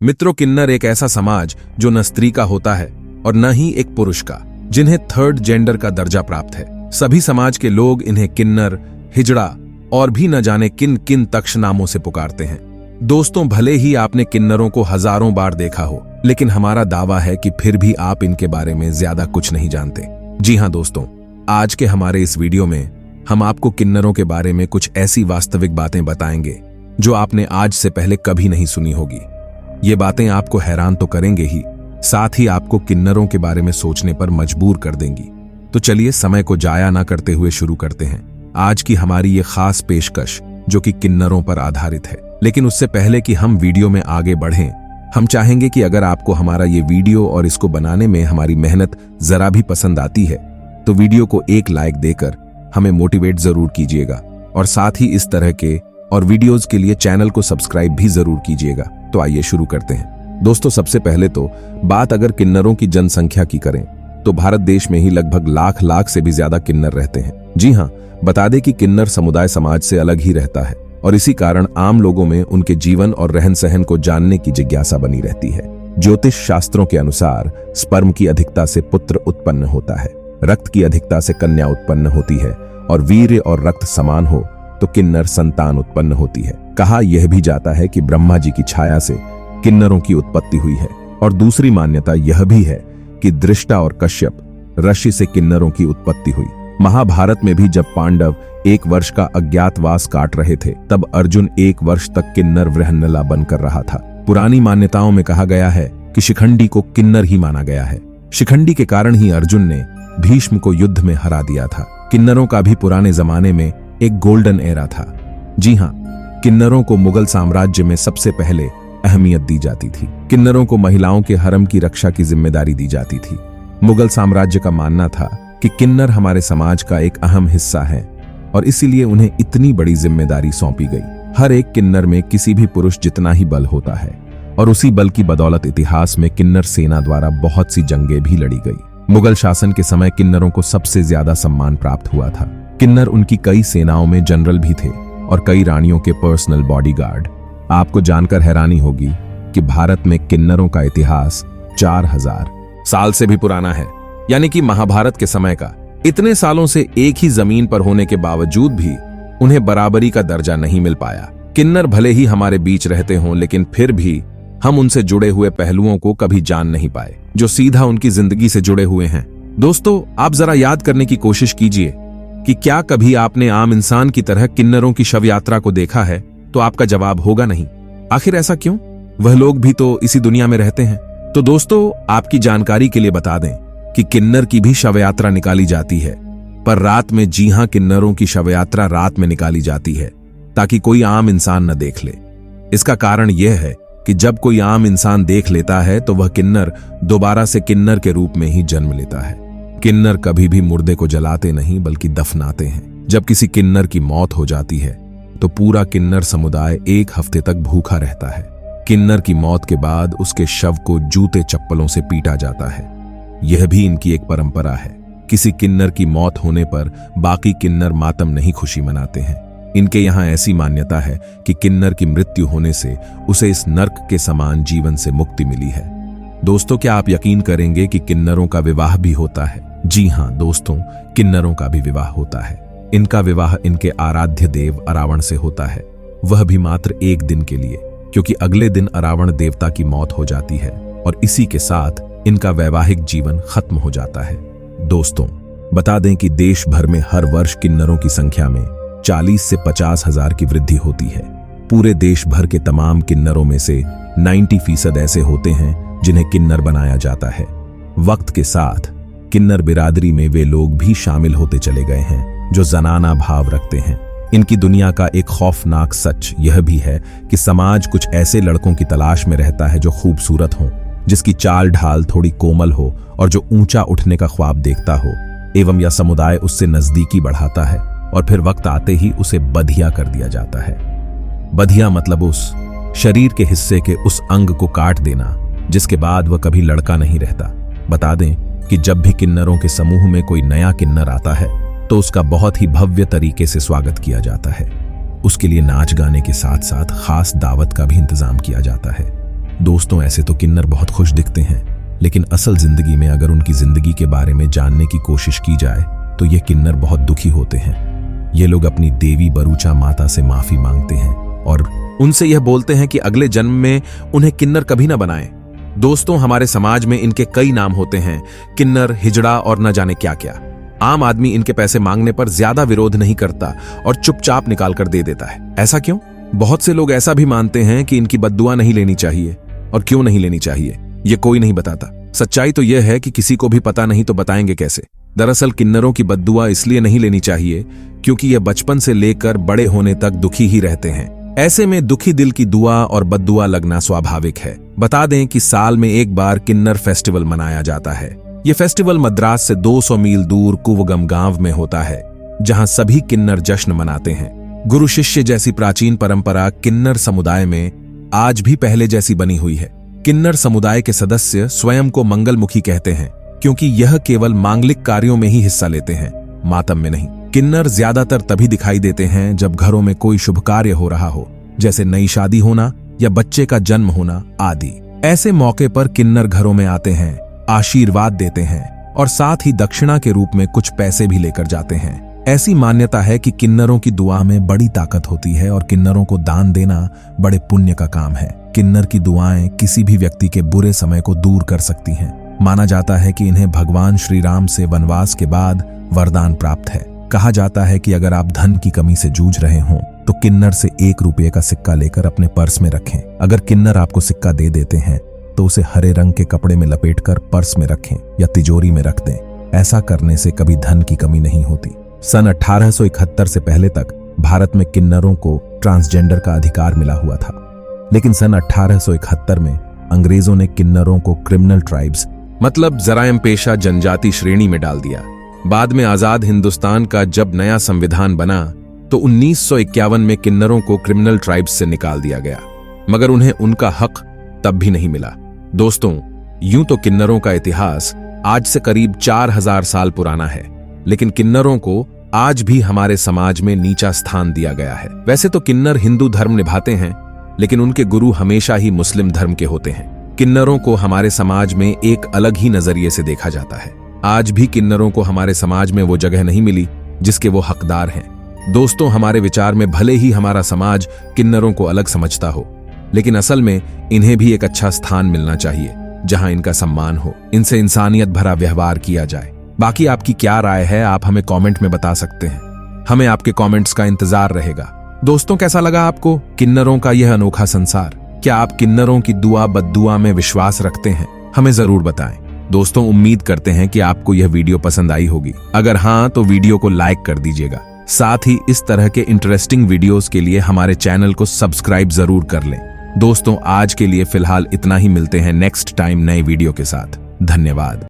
मित्रों, किन्नर एक ऐसा समाज जो न स्त्री का होता है और न ही एक पुरुष का, जिन्हें थर्ड जेंडर का दर्जा प्राप्त है। सभी समाज के लोग इन्हें किन्नर, हिजड़ा और भी न जाने किन किन तक्ष नामों से पुकारते हैं। दोस्तों, भले ही आपने किन्नरों को हजारों बार देखा हो, लेकिन हमारा दावा है कि फिर भी आप इनके बारे में ज्यादा कुछ नहीं जानते। जी हां दोस्तों, आज के हमारे इस वीडियो में हम आपको किन्नरों के बारे में कुछ ऐसी वास्तविक बातें बताएंगे जो आपने आज से पहले कभी नहीं सुनी होगी। ये बातें आपको हैरान तो करेंगे ही, साथ ही आपको किन्नरों के बारे में सोचने पर मजबूर कर देंगी। तो चलिए समय को जाया ना करते हुए शुरू करते हैं आज की हमारी ये खास पेशकश, जो कि किन्नरों पर आधारित है। लेकिन उससे पहले कि हम वीडियो में आगे बढ़ें, हम चाहेंगे कि अगर आपको हमारा ये वीडियो और इसको बनाने में हमारी मेहनत जरा भी पसंद आती है तो वीडियो को एक लाइक देकर हमें मोटिवेट जरूर कीजिएगा, और साथ ही इस तरह के और वीडियोस के लिए चैनल को सब्सक्राइब भी जरूर कीजिएगा। तो आइए शुरू करते हैं। दोस्तों, सबसे पहले तो बात अगर किन्नरों की जनसंख्या की करें तो भारत देश में ही लगभग लाख से भी ज्यादा किन्नर रहते हैं। जी हां, बता दें कि किन्नर समुदाय समाज से अलग ही रहता है और इसी कारण आम लोगों में उनके जीवन और रहन सहन को जानने की जिज्ञासा बनी रहती है। ज्योतिष शास्त्रों के अनुसार स्पर्म की अधिकता से पुत्र उत्पन्न होता है, रक्त की अधिकता से कन्या उत्पन्न होती है और वीर्य और रक्त समान हो तो किन्नर संतान उत्पन्न होती है। कहा यह भी जाता है कि ब्रह्मा जी की छाया से किन्नरों की उत्पत्ति हुई है, और दूसरी मान्यता यह भी है कि दृष्टा और कश्यप ऋषि से किन्नरों की उत्पत्ति हुई। महाभारत में भी जब पांडव 1 वर्ष का अज्ञातवास काट रहे थे, तब अर्जुन 1 वर्ष तक किन्नर वृहन्नला बनकर रहा था। पुरानी मान्यताओं में कहा गया है कि शिखंडी को किन्नर ही माना गया है। शिखंडी के कारण ही अर्जुन ने भीष्म को युद्ध में हरा दिया था। किन्नरों का भी पुराने जमाने में एक गोल्डन एरा था। जी हां, किन्नरों को मुगल साम्राज्य में सबसे पहले अहमियत दी जाती थी। किन्नरों को महिलाओं के हरम की रक्षा की जिम्मेदारी दी जाती थी। मुगल साम्राज्य का मानना था कि किन्नर हमारे समाज का एक अहम हिस्सा है और इसीलिए उन्हें इतनी बड़ी जिम्मेदारी सौंपी गई। हर एक किन्नर में किसी भी पुरुष जितना ही बल होता है, और उसी बल की बदौलत इतिहास में किन्नर सेना द्वारा बहुत सी जंगें भी लड़ी गई। मुगल शासन के समय किन्नरों को सबसे ज्यादा सम्मान प्राप्त हुआ था। किन्नर उनकी कई सेनाओं में जनरल भी थे और कई रानियों के पर्सनल बॉडीगार्ड। आपको जानकर हैरानी होगी कि भारत में किन्नरों का इतिहास 4000 साल से भी पुराना है, यानी कि महाभारत के समय का। इतने सालों से एक ही जमीन पर होने के बावजूद भी उन्हें बराबरी का दर्जा नहीं मिल पाया। किन्नर भले ही हमारे बीच रहते हों, लेकिन फिर भी हम उनसे जुड़े हुए पहलुओं को कभी जान नहीं पाए जो सीधा उनकी जिंदगी से जुड़े हुए हैं। दोस्तों, आप जरा याद करने की कोशिश कीजिए कि क्या कभी आपने आम इंसान की तरह किन्नरों की शव यात्रा को देखा है? तो आपका जवाब होगा नहीं। आखिर ऐसा क्यों? वह लोग भी तो इसी दुनिया में रहते हैं। तो दोस्तों, आपकी जानकारी के लिए बता दें कि किन्नर की भी शव यात्रा निकाली जाती है, पर रात में। जी हां, किन्नरों की शव यात्रा रात में निकाली जाती है ताकि कोई आम इंसान न देख ले। इसका कारण यह है कि जब कोई आम इंसान देख लेता है तो वह किन्नर दोबारा से किन्नर के रूप में ही जन्म लेता है। किन्नर कभी भी मुर्दे को जलाते नहीं बल्कि दफनाते हैं। जब किसी किन्नर की मौत हो जाती है तो पूरा किन्नर समुदाय 1 हफ्ते तक भूखा रहता है। किन्नर की मौत के बाद उसके शव को जूते चप्पलों से पीटा जाता है। यह भी इनकी एक परंपरा है। किसी किन्नर की मौत होने पर बाकी किन्नर मातम नहीं, खुशी मनाते हैं। इनके यहाँ ऐसी मान्यता है कि किन्नर की मृत्यु होने से उसे इस नर्क के समान जीवन से मुक्ति मिली है। दोस्तों, क्या आप यकीन करेंगे कि किन्नरों का विवाह भी होता है? जी हां दोस्तों, किन्नरों का भी विवाह होता है। इनका विवाह इनके आराध्य देव अरावण से होता है, वह भी मात्र 1 दिन के लिए, क्योंकि अगले दिन अरावण देवता की मौत हो जाती है और इसी के साथ इनका वैवाहिक जीवन खत्म हो जाता है। दोस्तों, बता दें कि देश भर में हर वर्ष किन्नरों की संख्या में 40 से 50 हजार की वृद्धि होती है। पूरे देश भर के तमाम किन्नरों में से 90% ऐसे होते हैं जिन्हें किन्नर बनाया जाता है। वक्त के साथ किन्नर बिरादरी में वे लोग भी शामिल होते चले गए हैं जो जनाना भाव रखते हैं। इनकी दुनिया का एक खौफनाक सच यह भी है कि समाज कुछ ऐसे लड़कों की तलाश में रहता है जो खूबसूरत हों, जिसकी चाल ढाल थोड़ी कोमल हो और जो ऊंचा उठने का ख्वाब देखता हो, एवं यह समुदाय उससे नजदीकी बढ़ाता है और फिर वक्त आते ही उसे बधिया कर दिया जाता है। बधिया मतलब उस शरीर के हिस्से के उस अंग को काट देना जिसके बाद वह कभी लड़का नहीं रहता। बता दें कि जब भी किन्नरों के समूह में कोई नया किन्नर आता है तो उसका बहुत ही भव्य तरीके से स्वागत किया जाता है। उसके लिए नाच गाने के साथ साथ खास दावत का भी इंतजाम किया जाता है। दोस्तों, ऐसे तो किन्नर बहुत खुश दिखते हैं, लेकिन असल जिंदगी में अगर उनकी जिंदगी के बारे में जानने की कोशिश की जाए तो ये किन्नर बहुत दुखी होते हैं। ये लोग अपनी देवी बरूचा माता से माफी मांगते हैं और उनसे यह बोलते हैं कि अगले जन्म में उन्हें किन्नर कभी ना बनाएं। दोस्तों, हमारे समाज में इनके कई नाम होते हैं, किन्नर, हिजड़ा और न जाने क्या क्या। आम आदमी इनके पैसे मांगने पर ज्यादा विरोध नहीं करता और चुपचाप निकाल कर दे देता है। ऐसा क्यों? बहुत से लोग ऐसा भी मानते हैं कि इनकी बद्दुआ नहीं लेनी चाहिए, और क्यों नहीं लेनी चाहिए ये कोई नहीं बताता। सच्चाई तो यह है कि किसी को भी पता नहीं तो बताएंगे कैसे। दरअसल किन्नरों की बद्दुआ इसलिए नहीं लेनी चाहिए क्योंकि ये बचपन से लेकर बड़े होने तक दुखी ही रहते हैं। ऐसे में दुखी दिल की दुआ और बद्दुआ लगना स्वाभाविक है। बता दें कि साल में एक बार किन्नर फेस्टिवल मनाया जाता है। ये फेस्टिवल मद्रास से 200 मील दूर कुवगम गांव में होता है, जहां सभी किन्नर जश्न मनाते हैं। गुरु शिष्य जैसी प्राचीन परंपरा किन्नर समुदाय में आज भी पहले जैसी बनी हुई है। किन्नर समुदाय के सदस्य स्वयं को मंगलमुखी कहते हैं क्योंकि यह केवल मांगलिक कार्यों में ही हिस्सा लेते हैं, मातम में नहीं। किन्नर ज्यादातर तभी दिखाई देते हैं जब घरों में कोई शुभ कार्य हो रहा हो, जैसे नई शादी होना या बच्चे का जन्म होना आदि। ऐसे मौके पर किन्नर घरों में आते हैं, आशीर्वाद देते हैं और साथ ही दक्षिणा के रूप में कुछ पैसे भी लेकर जाते हैं। ऐसी मान्यता है कि किन्नरों की दुआ में बड़ी ताकत होती है और किन्नरों को दान देना बड़े पुण्य का काम है। किन्नर की दुआएं किसी भी व्यक्ति के बुरे समय को दूर कर सकती हैं। माना जाता है कि इन्हें भगवान श्री राम से वनवास के बाद वरदान प्राप्त है। कहा जाता है कि अगर आप धन की कमी से जूझ रहे हों तो किन्नर से 1 रुपये का सिक्का लेकर अपने पर्स में रखें। अगर किन्नर आपको सिक्का दे देते हैं तो उसे हरे रंग के कपड़े में लपेटकर पर्स में रखें या तिजोरी में रख दें। ऐसा करने से कभी धन की कमी नहीं होती। सन 1871 से पहले तक भारत में किन्नरों को ट्रांसजेंडर का अधिकार मिला हुआ था, लेकिन सन 1871 में अंग्रेजों ने किन्नरों को क्रिमिनल ट्राइब्स मतलब जराइम पेशा जनजाति श्रेणी में डाल दिया। बाद में आजाद हिंदुस्तान का जब नया संविधान बना तो 1951 में किन्नरों को क्रिमिनल ट्राइब्स से निकाल दिया गया, मगर उन्हें उनका हक तब भी नहीं मिला। दोस्तों, यूं तो किन्नरों का इतिहास आज से करीब 4000 साल पुराना है, लेकिन किन्नरों को आज भी हमारे समाज में नीचा स्थान दिया गया है। वैसे तो किन्नर हिंदू धर्म निभाते हैं, लेकिन उनके गुरु हमेशा ही मुस्लिम धर्म के होते हैं। किन्नरों को हमारे समाज में एक अलग ही नजरिए से देखा जाता है। आज भी किन्नरों को हमारे समाज में वो जगह नहीं मिली जिसके वो हकदार हैं। दोस्तों, हमारे विचार में भले ही हमारा समाज किन्नरों को अलग समझता हो, लेकिन असल में इन्हें भी एक अच्छा स्थान मिलना चाहिए जहां इनका सम्मान हो, इनसे इंसानियत भरा व्यवहार किया जाए। बाकी आपकी क्या राय है, आप हमें कमेंट में बता सकते हैं। हमें आपके कमेंट्स का इंतजार रहेगा। दोस्तों, कैसा लगा आपको किन्नरों का यह अनोखा संसार? क्या आप किन्नरों की दुआ बद्दुआ में विश्वास रखते हैं? हमें जरूर बताएं। दोस्तों, उम्मीद करते हैं कि आपको यह वीडियो पसंद आई होगी। अगर हाँ, तो वीडियो को लाइक कर दीजिएगा। साथ ही इस तरह के इंटरेस्टिंग वीडियोस के लिए हमारे चैनल को सब्सक्राइब जरूर कर लें। दोस्तों, आज के लिए फिलहाल इतना ही। मिलते हैं नेक्स्ट टाइम नए वीडियो के साथ। धन्यवाद।